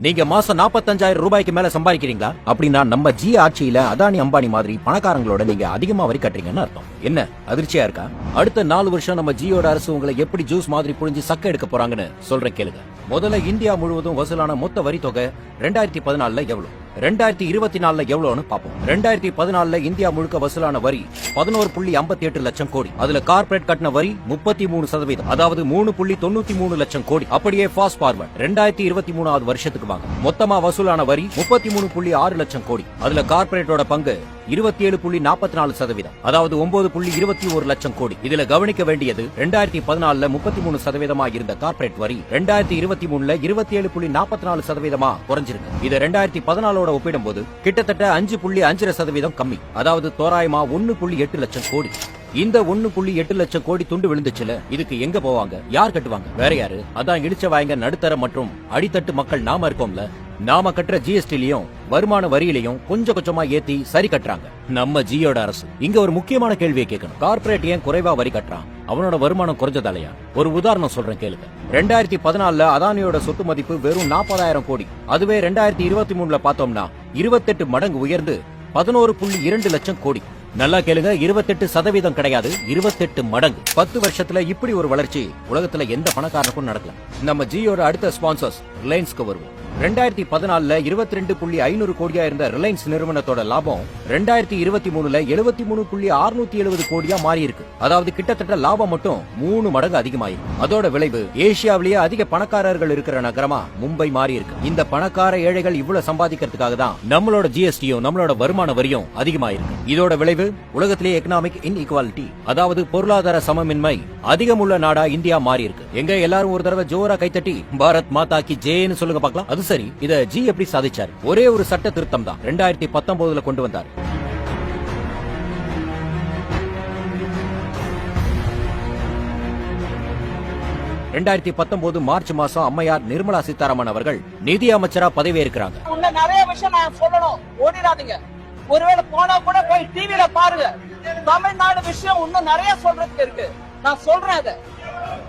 நீங்க மாசம் 45,000 ரூபாய்க்கு மேல சம்பாதிக்கிறீங்களா அப்படின்னா நம்ம ஜி ஆட்சியில அதானி அம்பானி மாதிரி பணக்காரங்களோட நீங்க அதிகமா வரி கட்டுறீங்கன்னு அர்த்தம். என்ன அதிர்ச்சியா இருக்கா? அடுத்த 4 வருஷம் நம்ம ஜியோட அரசு உங்களை எப்படி ஜூஸ் மாதிரி புழிஞ்சு சக்க எடுக்க போறாங்கன்னு சொல்றேன் கேளுங்க. முதல்ல இந்தியா முழுவதும் வசூலான மொத்த வரி தொகை 2014 எவ்வளவு, 2024 எவ்வளவுன்னு பாப்போம். 2014 இந்தியா முழுக்க வசூலான வரி 11.58 லட்சம் கோடி. அதுல கார்ப்பரேட் கட்டின வரி 33%, அதாவது 3.93 லட்சம் கோடி. அப்படியே ஃபாஸ்ட் ஃபார்வர்ட் 2023 வருஷத்துக்கு வாங்க. மொத்தமா வசூலான வரி 33.6 லட்சம் கோடி. அதுல கார்ப்பரேட்டோட பங்கு 27.44%, அதாவது 9.21 லட்சம் கோடி. இதுல கவனிக்க வேண்டியது 2014 33% இருந்த கார்ப்பரேட் வரி 2023 27.44% குறைஞ்சிருக்கு. இது 2014 ஒப்பிடும்போது கிட்டத்தட்ட 5.5% கம்மி, அதாவது தோராயமா 1.8 லட்சம் கோடி. இந்த 1.8 லட்சம் கோடி துண்டு விழுந்துச்சுல, இதுக்கு எங்க போவாங்க, யார் கட்டுவாங்க? வேற யாரு? அதான் இடிச்ச வாங்க நடுத்தர மற்றும் அடித்தட்டு மக்கள் நாம இருக்கோம்ல. நாம கட்டுற ஜிஎஸ்டிலையும் வருமான வரியிலையும் கொஞ்சம் கொஞ்சமா ஏத்தி சரி கட்டுறாங்க நம்ம ஜியோட அரசு. இங்க ஒரு முக்கியமான கேள்வியை கேட்கணும். கார்ப்பரேட் ஏன் குறைவா வரி கட்டுறான்? அவனோட வருமானம் குறைஞ்சதாலையா? ஒரு உதாரணம் சொல்றேன் கேளுங்க. 2014 அதானியோட சொத்து மதிப்பு வெறும் 40,000 கோடி. அதுவே 2023 பார்த்தோம்னா 28 மடங்கு உயர்ந்து 11.2 லட்சம் கோடி. நல்லா கேளுங்க, 28% கிடையாது, 28 மடங்கு. 10 வருஷத்துல இப்படி ஒரு வளர்ச்சி உலகத்துல எந்த பணக்காரனுக்கும் நடக்கல. நம்ம ஜியோட அடுத்த ஸ்பான்சர்ஸ் ரிலையன்ஸ்க்கு வருவோம். 2014 22.500 கோடியா இருந்த ரிலையன்ஸ் நிறுவனத்தோட லாபம் 2023 73.670 கோடியா மாறி இருக்கு. அதாவது கிட்டத்தட்ட லாபம் மட்டும் 3 மடங்கு அதிகமாயிருக்கு. அதோட விளைவு ஏசியாவிலேயே அதிக பணக்காரர்கள் இருக்கிற நகரமா மும்பை மாறி இருக்கு. இந்த பணக்கார ஏழைகள் இவ்வளவு சம்பாதிக்கிறதுக்காக தான் நம்மளோட ஜிஎஸ்டியும் நம்மளோட வருமான வரியும் அதிகமாயிருக்கு. இதோட விளைவு உலகத்திலேயே எக்கனாமிக் இன்இக்வாலிட்டி, அதாவது பொருளாதார சமமின்மை அதிகமுள்ள நாடா இந்தியா மாறி இருக்கு. எங்க எல்லாரும் ஒரு தடவை ஜோரா கைத்தட்டி பாரத் மாதா கி ஜெய்னு சொல்லுங்க பார்க்கலாம். அது சரி, இத ஜி எப்படி சாதிச்சாரு? ஒரே ஒரு சட்ட திருத்தம் தான் 2019 கொண்டு வந்தார். மார்ச் மாசம் அம்மையார் நிர்மலா சீதாராமன் அவர்கள் நிதி அமைச்சரா பதவி ஏற்கிறாங்க. நிறைய விஷயம் நான் சொல்லணும், ஓடிடாதீங்க. ஒருவேளை போனா கூட போய் டிவில பாருங்க. தமிழ்நாடு விஷயம் இன்னும் நிறைய சொல்றதுக்கு இருக்கு. நான் சொல்றேன், அதை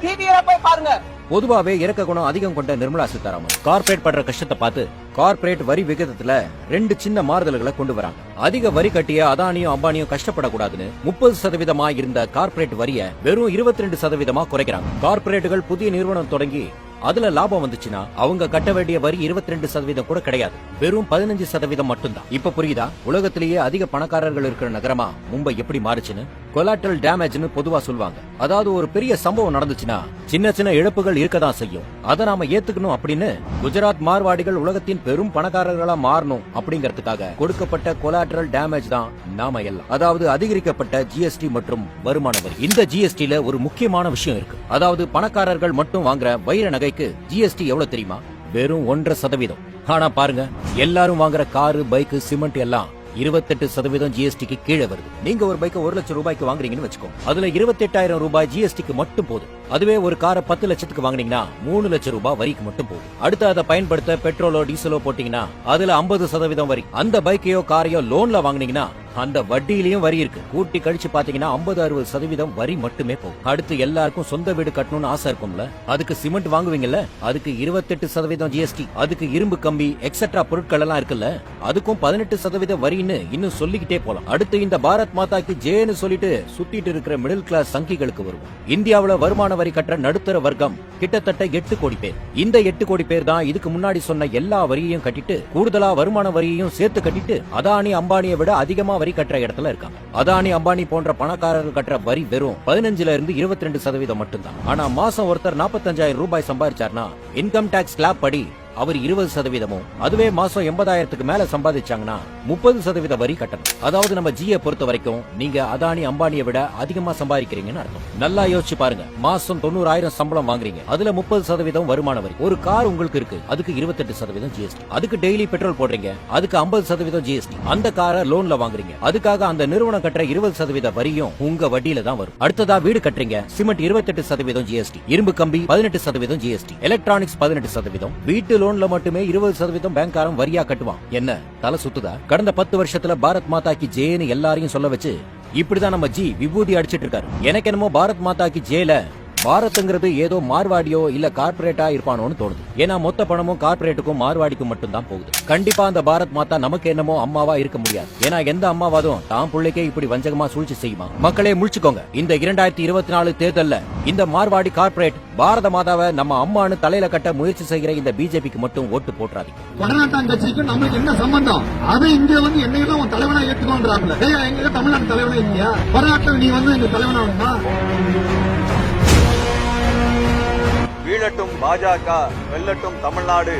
டிவில போய் பாருங்க. பொதுவாவே இறக்க குணம் அதிகம் கொண்ட நிர்மலா சீதாராமன் கார்ப்பரேட் படுற கஷ்டத்தை பார்த்து கார்ப்பரேட் வரி விகிதத்துல 2 சின்ன மாறுதல்களை கொண்டு வராங்க. அதிக வரி கட்டிய அதானியும் அம்பானியும் கஷ்டப்படக்கூடாதுன்னு 30% இருந்த கார்ப்பரேட் வரிய வெறும் 22% குறைக்கிறாங்க. கார்ப்பரேட்டுகள் புதிய நிறுவனம் தொடங்கி அதுல லாபம் வந்துச்சுன்னா அவங்க கட்ட வேண்டிய வரி 22% கூட கிடையாது, வெறும் 15% மட்டும்தான். இப்ப புரியுதா உலகத்திலேயே அதிக பணக்காரர்கள் இருக்கிற நகரமா மும்பை எப்படி மாறுச்சுன்னு? கொலாட்டரல் டேமேஜ்னு பொதுவா சொல்லுவாங்க. அதாவது ஒரு பெரிய சம்பவம் நடந்துச்சுன்னா சின்ன சின்ன இழப்புகள் இருக்கதான் செய்யும், அதை நாம ஏத்துக்கணும் அப்படின்னு குஜராத் மார்வாடிகள் உலகத்தின் பெரும் பணக்காரர்களா மாறணும் அப்படிங்கறதுக்காக கொடுக்கப்பட்ட கொலாட்டரல் டேமேஜ் தான் நாம எல்லாம். அதாவது அதிகரிக்கப்பட்ட ஜிஎஸ்டி மற்றும் வருமான வரி. இந்த ஜிஎஸ்டில ஒரு முக்கியமான விஷயம் இருக்கு. அதாவது பணக்காரர்கள் மட்டும் வாங்குற வைர நகை ஜிஎஸ்டி எவ்வளவு தெரியுமா? வெறும் 1.5%. ஆனா பாருங்க, எல்லாரும் வாங்குற காரு, பைக், சிமெண்ட் எல்லாம் 28% ஜிஎஸ்டிக்கு கீழே வருது. நீங்க ஒரு பைக்கை 1 லட்சம் ரூபாய்க்கு வாங்குறீங்கன்னு வச்சுக்கோங்க, அதுல 28,000 ரூபாய் ஜிஎஸ்டிக்கு மட்டும் போதும். அதுவே ஒரு காரை 10 லட்சத்துக்கு வாங்குனீங்கன்னா 3 லட்சம் ரூபாய் வரிக்கு மட்டும் போதும். அடுத்து அதை பயன்படுத்த பெட்ரோலோ டீசலோ போட்டீங்கன்னா அதுல 50% வரி. அந்த பைக்கையோ காரையோ லோன்ல வாங்குனீங்கன்னா அந்த வட்டியிலயும் வரி இருக்கு. கூட்டி கழிச்சு பாத்தீங்கன்னா 50-60% வரி மட்டுமே போகும். அடுத்து எல்லாருக்கும் சொந்த வீடு கட்டணும்னு ஆசை இருக்கும்ல, அதுக்கு சிமெண்ட் வாங்குவீங்கல்ல, அதுக்கு 28% ஜிஎஸ்டி. அதுக்கு இரும்பு கம்பி எக்ஸெட்ரா பொருட்கள் எல்லாம் இருக்குல்ல, அதுக்கும் 18% வரின்னு இன்னும் சொல்லிக்கிட்டே போலாம். அடுத்து இந்த பாரத் மாதாக்கு ஜேன்னு சொல்லிட்டு சுத்திட்டு இருக்கிற மிடில் கிளாஸ் சங்கிகளுக்கு வருவோம். இந்தியாவுல வருமான வரி கட்டுற நடுத்தர வர்க்கம் கிட்டத்தட்ட 8 கோடி பேர். இந்த 8 கோடி பேர் தான் இதுக்கு முன்னாடி சொன்ன எல்லா வரியையும் கட்டிட்டு கூடுதலா வருமான வரியையும் சேர்த்து கட்டிட்டு அதானி அம்பானியை விட அதிகமா வரி கட்டுற இடத்துல இருக்காங்க. அதானி அம்பானி போன்ற பணக்காரர்கள் கட்டுற வரி வெறும் 15 இருந்து 22% மட்டும்தான். ஆனா மாசம் ஒருத்தர் 45,000 ரூபாய் சம்பாதிச்சார்னா இன்கம் டாக்ஸ் ஸ்லாப் படி அவர் 20%, அதுவே மாசம் 80,000க்கு மேல சம்பாதிச்சாங்கன்னா 30% வரி கட்டணும். அதாவது நம்ம ஜியை பொறுத்த வரைக்கும் நீங்க அதானி அம்பானியை விட அதிகமா சம்பாதிக்கிறீங்கன்னு அர்த்தம். நல்லா யோசிச்சு பாருங்க, மாசம் 90,000 சம்பளம் வாங்குறீங்க, அதுல 30% வருமான வரி. ஒரு கார் உங்களுக்கு இருக்கு, அதுக்கு 28% ஜிஎஸ்டி. அதுக்கு டெய்லி பெட்ரோல் போடுறீங்க, அதுக்கு 50% ஜிஎஸ்டி. அந்த காரை லோன்ல வாங்குறீங்க, அதுக்காக அந்த நிறுவனம் கட்டுற 20% வரியும் உங்க வட்டியில தான் வரும். அடுத்ததா வீடு கட்டுறீங்க, சிமெண்ட் 28% ஜிஎஸ்டி, இரும்பு கம்பி 18% ஜிஎஸ்டி, எலக்ட்ரானிக்ஸ் 18%, வீட்டு லோன்ல மட்டுமே 20% பேங்க்காரன் வரியா கட்டுவான். என்ன தலை சுத்துதா? கடந்த 10 வருஷத்துல பாரத் மாதா கி ஜெய்னு எல்லாரையும் சொல்ல வச்சு இப்படிதான் நம்ம ஜி விபூதி அடிச்சிட்டு இருக்காரு. எனக்கு என்னமோ பாரத் மாதா கி ஜெயில பாரத்ங்கிறது ஏதோ மார்வாடியோ இல்ல கார்ப்பரேட்டா இருப்பானோன்னு தோணுது. ஏன்னா மொத்த பணமும் கார்ப்பரேட்டுக்கும் மார்வாடிக்கும் மட்டும் தான் போகுது. கண்டிப்பா அந்த பாரத் மாதா நமக்கு என்னமோ அம்மாவா இருக்க முடியாது. ஏன்னா எந்த அம்மாவாதும் தான் பிள்ளைக்கே இப்படி வஞ்சகமா சூழ்ச்சி செய்யுமா? மக்களே முழிச்சுக்கோங்க. இந்த 2024 தேர்தல்ல இந்த மார்வாடி கார்ப்பரேட் பாரத மாதாவை நம்ம அம்மானு தலையில கட்ட முயற்சி செய்கிற இந்த பிஜேபிக்கு மட்டும் ஓட்டு போட்டுறாதீங்க. வடநாட்டான் கட்சிக்கு நம்மளுக்கு என்ன சம்பந்தம்? அது இங்க வந்து என்னையும் உன் தலைவனா ஏற்றுக்கொண்டாப்ல. எங்க தமிழ்நாட்டு தலைவனா இல்லையா? வடநாட்டில் நீ வந்து எங்க தலைவனா? வீழட்டும் பாஜக, வெல்லட்டும் தமிழ்நாடு.